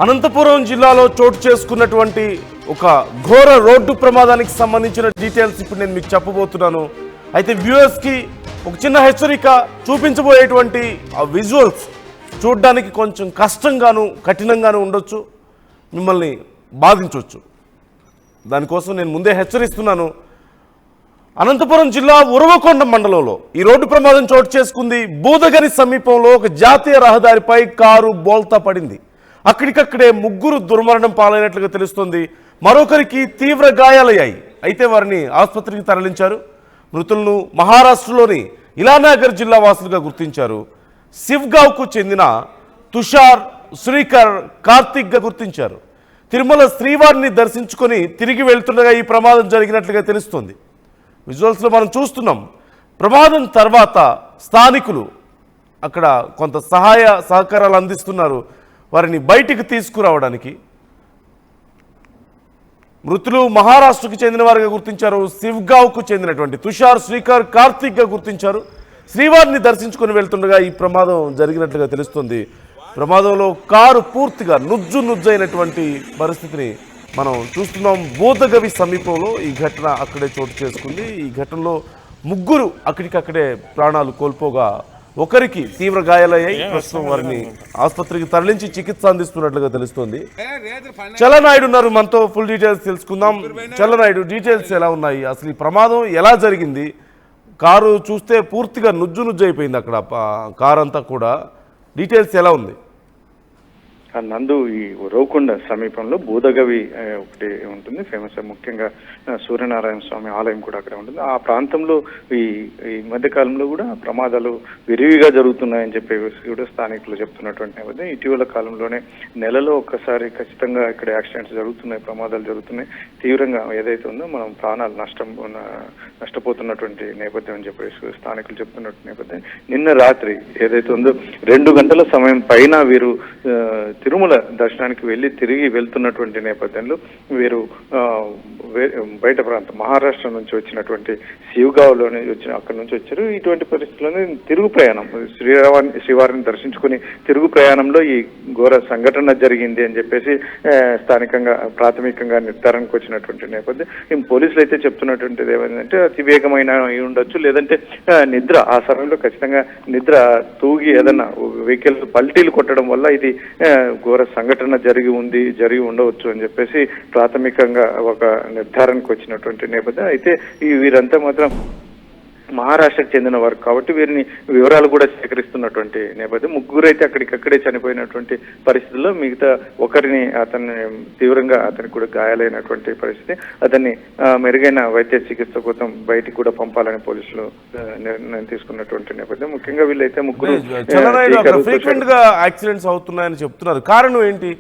అనంతపురం జిల్లాలో చోటు చేసుకున్నటువంటి ఒక ఘోర రోడ్డు ప్రమాదానికి సంబంధించిన డీటెయిల్స్ ఇప్పుడు నేను మీకు చెప్పబోతున్నాను. అయితే వ్యూవర్స్కి ఒక చిన్న హెచ్చరిక, చూపించబోయేటువంటి ఆ విజువల్స్ చూడడానికి కొంచెం కష్టంగాను కఠినంగాను ఉండొచ్చు, మిమ్మల్ని బాధించవచ్చు. దానికోసం నేను ముందే హెచ్చరిస్తున్నాను. అనంతపురం జిల్లా ఉరవకొండ మండలంలో ఈ రోడ్డు ప్రమాదం చోటు చేసుకుంది. బూదగని సమీపంలో ఒక జాతీయ రహదారిపై కారు బోల్తా పడింది. అక్కడికక్కడే ముగ్గురు దుర్మరణం పాలైనట్లుగా తెలుస్తోంది. మరొకరికి తీవ్ర గాయాలయ్యాయి. అయితే వారిని ఆసుపత్రికి తరలించారు. మృతులను మహారాష్ట్రలోని ఇలానగర్ జిల్లా వాసులుగా గుర్తించారు. శివ్గావ్కు చెందిన తుషార్, శ్రీకర్, కార్తిక్గా గుర్తించారు. తిరుమల శ్రీవారిని దర్శించుకొని తిరిగి వెళ్తుండగా ఈ ప్రమాదం జరిగినట్లుగా తెలుస్తోంది. విజువల్స్లో మనం చూస్తున్నాం. ప్రమాదం తర్వాత స్థానికులు అక్కడ కొంత సహాయ సహకారాలు అందిస్తున్నారు వారిని బయటికి తీసుకురావడానికి. మృతులు మహారాష్ట్రకు చెందిన వారిగా గుర్తించారు. శివ్గావ్కు చెందినటువంటి తుషార్, శ్రీకర్, కార్తిక్గా గుర్తించారు. శ్రీవారిని దర్శించుకొని వెళ్తుండగా ఈ ప్రమాదం జరిగినట్లుగా తెలుస్తుంది. ప్రమాదంలో కారు పూర్తిగా నుజ్జైనటువంటి పరిస్థితిని మనం చూస్తున్నాం. బూదగవి సమీపంలో ఈ ఘటన అక్కడే చోటు చేసుకుంది. ఈ ఘటనలో ముగ్గురు అక్కడికక్కడే ప్రాణాలు కోల్పోగా ఒకరికి తీవ్ర గాయాలయ్యాయి. ప్రస్తుతం వారిని ఆసుపత్రికి తరలించి చికిత్స అందిస్తున్నట్లుగా తెలుస్తోంది. చలనాయుడు ఉన్నారు మనతో, ఫుల్ డీటెయిల్స్ తెలుసుకుందాం. చలనాయుడు, డీటెయిల్స్ ఎలా ఉన్నాయి? అసలు ఈ ప్రమాదం ఎలా జరిగింది? కారు చూస్తే పూర్తిగా నుజ్జు అయిపోయింది అక్కడ కారు అంతా కూడా. డీటెయిల్స్ ఎలా ఉంది? నందు, ఈ ఉరవకొండ సమీపంలో బూదగవి ఒకటి ఉంటుంది ఫేమస్. ముఖ్యంగా సూర్యనారాయణ స్వామి ఆలయం కూడా అక్కడ ఉంటుంది. ఆ ప్రాంతంలో ఈ మధ్య కాలంలో కూడా ప్రమాదాలు విరివిగా జరుగుతున్నాయని చెప్పేసి కూడా స్థానికులు చెప్తున్నటువంటి నేపథ్యం. ఇటీవల కాలంలోనే నెలలో ఒక్కసారి ఖచ్చితంగా ఇక్కడ యాక్సిడెంట్స్ జరుగుతున్నాయి, ప్రమాదాలు జరుగుతున్నాయి. తీవ్రంగా ఏదైతే ఉందో మనం ప్రాణాలు నష్టపోతున్నటువంటి నేపథ్యం అని చెప్పేసి స్థానికులు చెప్తున్నటువంటి నేపథ్యం. నిన్న రాత్రి ఏదైతే ఉందో 2 గంటల సమయం పైన వీరు తిరుమల దర్శనానికి వెళ్ళి తిరిగి వెళ్తున్నటువంటి నేపథ్యంలో వీరు బయట ప్రాంతం మహారాష్ట్ర నుంచి వచ్చినటువంటి శివ్గావ్లోనే అక్కడి నుంచి వచ్చారు. ఇటువంటి పరిస్థితుల్లోనే తిరుగు ప్రయాణం శ్రీవారిని దర్శించుకుని తిరుగు ప్రయాణంలో ఈ ఘోర సంఘటన జరిగింది అని చెప్పేసి స్థానికంగా ప్రాథమికంగా నిర్ధారణకు వచ్చినటువంటి నేపథ్యం. పోలీసులు అయితే చెప్తున్నటువంటిది ఏమైందంటే అతివేగమైన ఉండొచ్చు, లేదంటే నిద్ర, ఆ సమయంలో ఖచ్చితంగా నిద్ర తూగి ఏదన్నా వెహికల్ పల్టీలు కొట్టడం వల్ల ఇది ఘోర సంఘటన జరిగి ఉండవచ్చు అని చెప్పేసి ప్రాథమికంగా ఒక నిర్ధారణకు వచ్చినటువంటి నేపథ్యం. అయితే వీరంతా మాత్రం మహారాష్ట్రకు చెందిన వారు కాబట్టి వీరిని వివరాలు కూడా సేకరిస్తున్నటువంటి నేపథ్యం. ముగ్గురు అయితే అక్కడికక్కడే చనిపోయినటువంటి పరిస్థితుల్లో మిగతా ఒకరిని అతనికి కూడా గాయాలైనటువంటి పరిస్థితి. అతన్ని మెరుగైన వైద్య చికిత్స కోసం బయటికి కూడా పంపాలని పోలీసులు నిర్ణయం తీసుకున్నటువంటి నేపథ్యం. ముఖ్యంగా వీళ్ళైతే ముగ్గురు ఫ్రీక్వెంట్ గా యాక్సిడెంట్స్ అవుతున్నాయని చెప్తున్నారు. కారణం ఏంటి?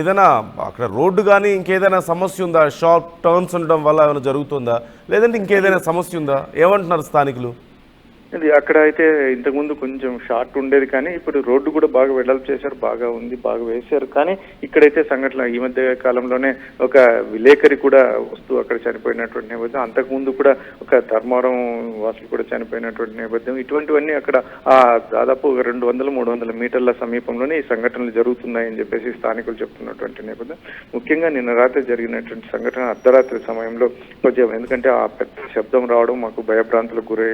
ఏదైనా అక్కడ రోడ్డు కానీ ఇంకేదైనా సమస్య ఉందా? షార్ప్ టర్న్స్ ఉండడం వల్ల ఏమైనా జరుగుతుందా, లేదంటే ఇంకేదైనా సమస్య ఉందా? ఏమంటున్నారు స్థానికులు? అక్కడ అయితే ఇంతకుముందు కొంచెం షార్ట్ ఉండేది, కానీ ఇప్పుడు రోడ్డు కూడా బాగా వెడల్పు చేశారు, బాగా ఉంది, బాగా వేశారు. కానీ ఇక్కడైతే సంఘటన ఈ మధ్య కాలంలోనే ఒక విలేకరి కూడా వస్తూ అక్కడ చనిపోయినటువంటి నేపథ్యం. అంతకుముందు కూడా ఒక ధర్మవరం వాసులు కూడా చనిపోయినటువంటి నేపథ్యం. ఇటువంటివన్నీ అక్కడ దాదాపు 200-300 మీటర్ల సమీపంలోనే ఈ సంఘటనలు జరుగుతున్నాయని చెప్పేసి స్థానికులు చెప్తున్నటువంటి నేపథ్యం. ముఖ్యంగా నిన్న రాత్రి జరిగినటువంటి సంఘటన అర్ధరాత్రి సమయంలో కొంచెం, ఎందుకంటే ఆ పెద్ద శబ్దం రావడం మాకు భయభ్రాంతులకు గురై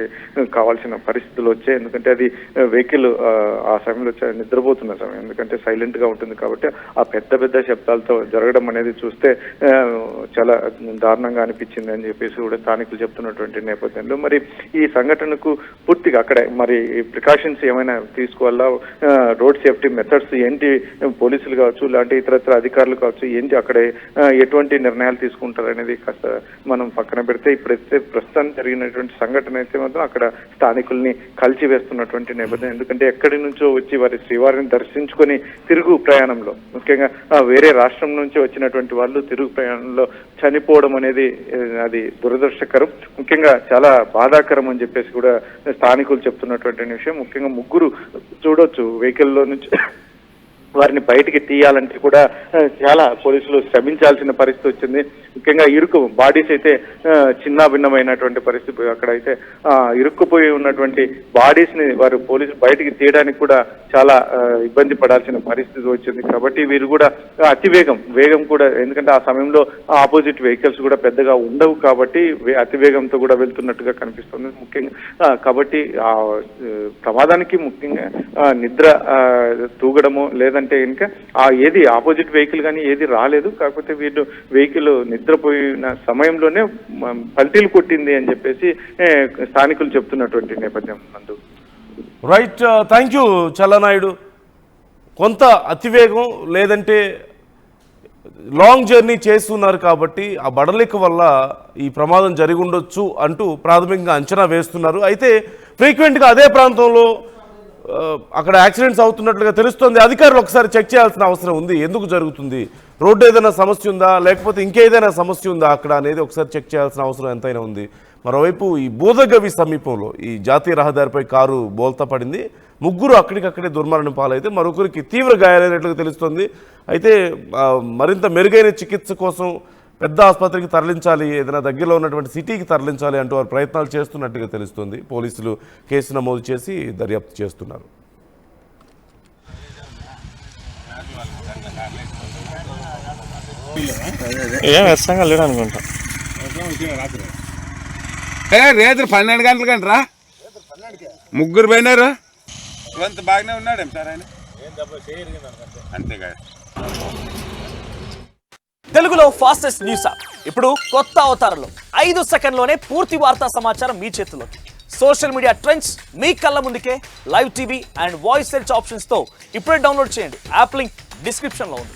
కావాల్సిన పరిస్థితులు వచ్చాయి. ఎందుకంటే అది వెహికల్ ఆ సమయంలో నిద్రపోతున్న సమయం, ఎందుకంటే సైలెంట్ గా ఉంటుంది కాబట్టి ఆ పెద్ద శబ్దాలతో జరగడం అనేది చూస్తే చాలా దారుణంగా అనిపించింది అని చెప్పేసి కూడా స్థానికులు చెప్తున్నటువంటి నేపథ్యంలో మరి ఈ సంఘటనకు పూర్తిగా అక్కడే మరి ప్రికాషన్స్ ఏమైనా తీసుకోవాలా, రోడ్ సేఫ్టీ మెథడ్స్ ఏంటి, పోలీసులు కావచ్చు ఇలాంటి ఇతరత్ర అధికారులు కావచ్చు ఏంటి అక్కడే ఎటువంటి నిర్ణయాలు తీసుకుంటారు అనేది కాస్త మనం పక్కన పెడితే, ఇప్పుడైతే ప్రస్తుతం జరిగినటువంటి సంఘటన అయితే మాత్రం అక్కడ స్థానికుల్ని కలిచివేస్తున్నటువంటి నేపథ్యం. ఎందుకంటే ఎక్కడి నుంచో వచ్చి వారి శ్రీవారిని దర్శించుకొని తిరుగు ప్రయాణంలో, ముఖ్యంగా వేరే రాష్ట్రం నుంచి వచ్చినటువంటి వాళ్ళు తిరుగు ప్రయాణంలో చనిపోవడం అనేది అది దురదృష్టకరం, ముఖ్యంగా చాలా బాధాకరం అని చెప్పేసి కూడా స్థానికులు చెప్తున్నటువంటి విషయం. ముఖ్యంగా ముగ్గురు చూడొచ్చు వెహికల్లో నుంచి వారిని బయటికి తీయాలంటే కూడా చాలా పోలీసులు శ్రమించాల్సిన పరిస్థితి వచ్చింది. ముఖ్యంగా ఇరుకు బాడీస్ అయితే చిన్న భిన్నమైనటువంటి పరిస్థితి. అక్కడైతే ఇరుక్కుపోయి ఉన్నటువంటి బాడీస్ ని వారు పోలీసులు బయటికి తీయడానికి కూడా చాలా ఇబ్బంది పడాల్సిన పరిస్థితి వచ్చింది. కాబట్టి వీరు కూడా వేగం కూడా, ఎందుకంటే ఆ సమయంలో ఆపోజిట్ వెహికల్స్ కూడా పెద్దగా ఉండవు కాబట్టి అతివేగంతో కూడా వెళ్తున్నట్టుగా కనిపిస్తుంది ముఖ్యంగా. కాబట్టి ఆ ప్రమాదానికి ముఖ్యంగా నిద్ర తూగడము, లేదంటే ఇంకా ఏది ఆపోజిట్ వెహికల్ కానీ ఏది రాలేదు. కాకపోతే వీళ్ళు వెహికల్ నిద్రపోయిన సమయంలోనే పల్టీలు కొట్టింది అని చెప్పేసి స్థానికులు చెప్తున్నటువంటి నేపథ్యం నందు. Right, thank you Challa Naidu. కొంత అతివేగం లేదంటే లాంగ్ జర్నీ చేస్తున్నారు కాబట్టి ఆ బడలిక వల్ల ఈ ప్రమాదం జరిగి ఉండొచ్చు అంటూ ప్రాథమికంగా అంచనా వేస్తున్నారు. అయితే ఫ్రీక్వెంట్గా అదే ప్రాంతంలో అక్కడ యాక్సిడెంట్స్ అవుతున్నట్లుగా తెలుస్తోంది. అధికారులు ఒకసారి చెక్ చేయాల్సిన అవసరం ఉంది. ఎందుకు జరుగుతుంది, రోడ్డు ఏదైనా సమస్య ఉందా లేకపోతే ఇంకేదైనా సమస్య ఉందా అక్కడ అనేది ఒకసారి చెక్ చేయాల్సిన అవసరం ఎంతైనా ఉంది. మరోవైపు ఈ బూదగవి సమీపంలో ఈ జాతీయ రహదారిపై కారు బోల్తా పడింది. ముగ్గురు అక్కడికక్కడే దుర్మరణం పాలైతే మరొకరికి తీవ్ర గాయాలైనట్లుగా తెలుస్తోంది. అయితే మరింత మెరుగైన చికిత్స కోసం పెద్ద ఆసుపత్రికి తరలించాలి, ఏదైనా దగ్గరలో ఉన్నటువంటి సిటీకి తరలించాలి అంటూ వారు ప్రయత్నాలు చేస్తున్నట్టుగా తెలుస్తోంది. పోలీసులు కేసు నమోదు చేసి దర్యాప్తు చేస్తున్నారు. రేత్రి 12 గంటలకంటరా ముగ్గురు పోయినారు. కొంత బాగానే ఉన్నాడు సార్ ఆయన, అంతేగా. తెలుగులో ఫాస్టెస్ట్ న్యూస్ యాప్ ఇప్పుడు కొత్త అవతారంలో 5 సెకండ్లోనే పూర్తి వార్తా సమాచారం మీ చేతుల్లోకి. సోషల్ మీడియా ట్రెండ్స్ మీ కళ్ళ ముందుకే live TV and voice search options తో ఇప్పుడే డౌన్లోడ్ చేయండి. యాప్ లింక్ డిస్క్రిప్షన్ లో ఉంది.